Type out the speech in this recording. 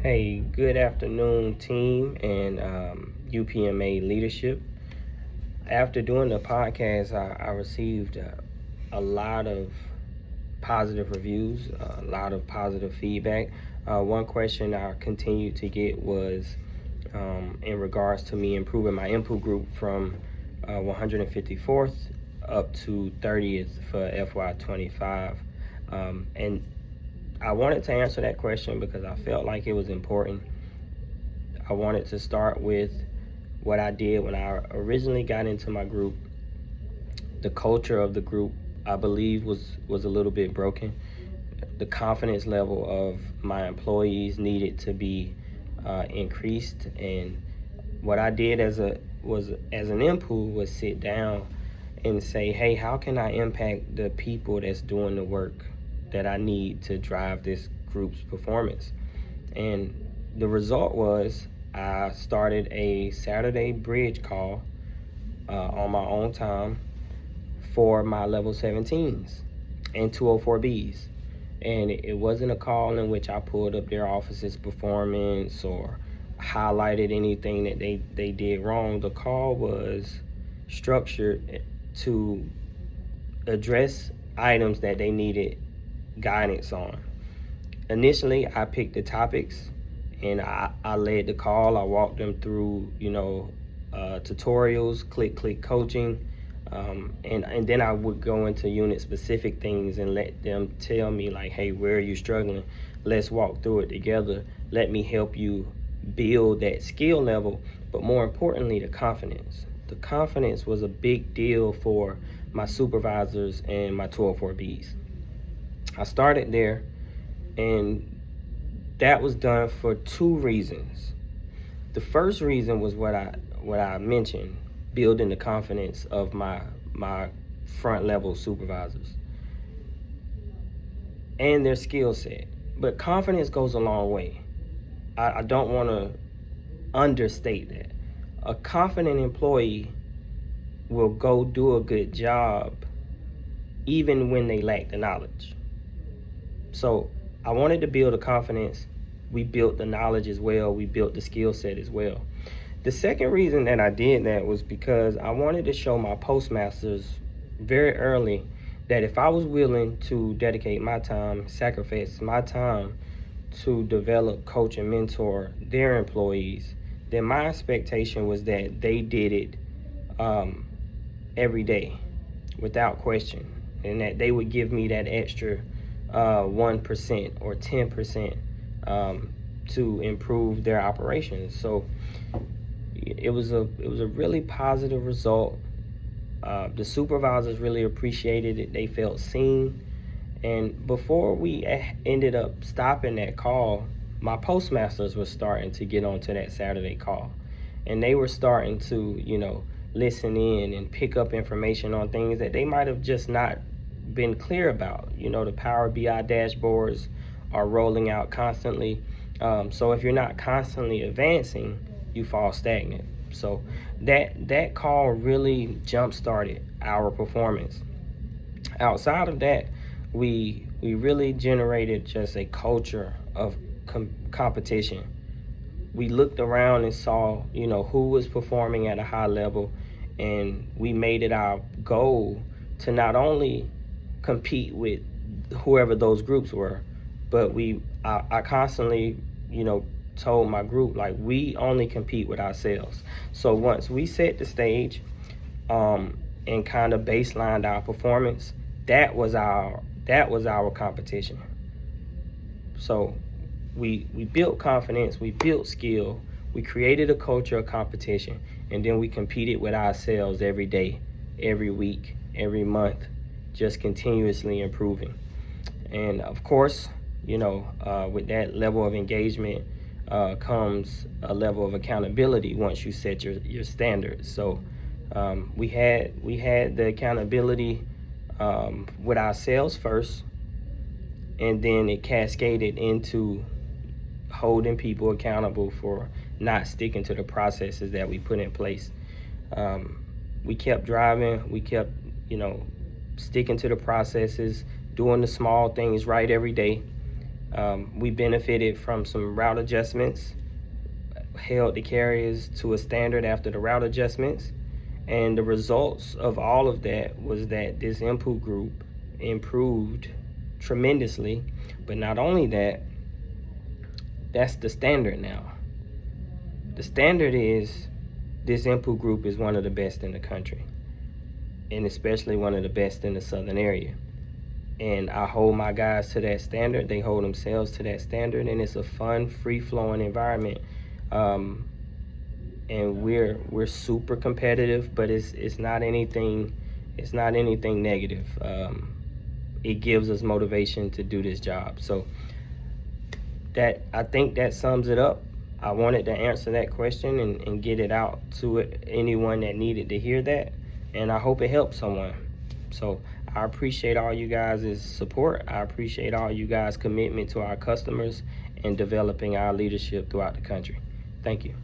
Hey, good afternoon, team and UPMA leadership. After doing the podcast, I received a lot of positive reviews, a lot of positive feedback. One question I continued to get was in regards to me improving my input group from 154th up to 30th for FY25. And I wanted to answer that question because I felt like it was important. I wanted to start with what I did when I originally got into my group. The culture of the group, I believe, was a little bit broken. The confidence level of my employees needed to be increased, and what I did as an input was sit down and say, hey, how can I impact the people that's doing the work that I need to drive this group's performance? And the result was I started a Saturday bridge call on my own time for my level 17s and 204Bs. And it wasn't a call in which I pulled up their office's performance or highlighted anything that they did wrong. The call was structured to address items that they needed guidance on. Initially, I picked the topics and I led the call. I walked them through, tutorials, click coaching, and then I would go into unit specific things and let them tell me like, hey, where are you struggling? Let's walk through it together. Let me help you build that skill level, but more importantly, the confidence. The confidence was a big deal for my supervisors and my 204Bs. I started there, and that was done for two reasons. The first reason was what I mentioned, building the confidence of my front level supervisors and their skill set. But confidence goes a long way. I don't want to understate that. A confident employee will go do a good job even when they lack the knowledge. So I wanted to build a confidence. We built the knowledge as well. We built the skill set as well. The second reason that I did that was because I wanted to show my postmasters very early that if I was willing to dedicate my time, sacrifice my time to develop, coach, and mentor their employees, then my expectation was that they did it every day without question, and that they would give me that extra 1% or 10% to improve their operations. So it was a really positive result. The supervisors really appreciated it. They felt seen. And before we ended up stopping that call, my postmasters were starting to get onto that Saturday call, and they were starting to listen in and pick up information on things that they might have just not been clear about. The Power BI dashboards are rolling out constantly. So if you're not constantly advancing, you fall stagnant. So that call really jump-started our performance. Outside of that, we really generated just a culture of competition. We looked around and saw, who was performing at a high level, and we made it our goal to not only compete with whoever those groups were, but I constantly, told my group, like, we only compete with ourselves. So once we set the stage and kind of baselined our performance, that was our competition. So we built confidence, we built skill, we created a culture of competition, and then we competed with ourselves every day, every week, every month, just continuously improving. And of course, with that level of engagement comes a level of accountability once you set your standards. So we had the accountability with ourselves first, and then it cascaded into holding people accountable for not sticking to the processes that we put in place. We kept driving, we kept sticking to the processes, doing the small things right every day. We benefited from some route adjustments, held the carriers to a standard after the route adjustments. And the results of all of that was that this input group improved tremendously. But not only that, that's the standard now. The standard is this input group is one of the best in the country, and especially one of the best in the southern area. And I hold my guys to that standard. They hold themselves to that standard, and it's a fun, free-flowing environment. And we're super competitive, but it's not anything negative. It gives us motivation to do this job. So I think that sums it up. I wanted to answer that question and get it out to anyone that needed to hear that, and I hope it helps someone. So I appreciate all you guys' support. I appreciate all you guys' commitment to our customers and developing our leadership throughout the country. Thank you.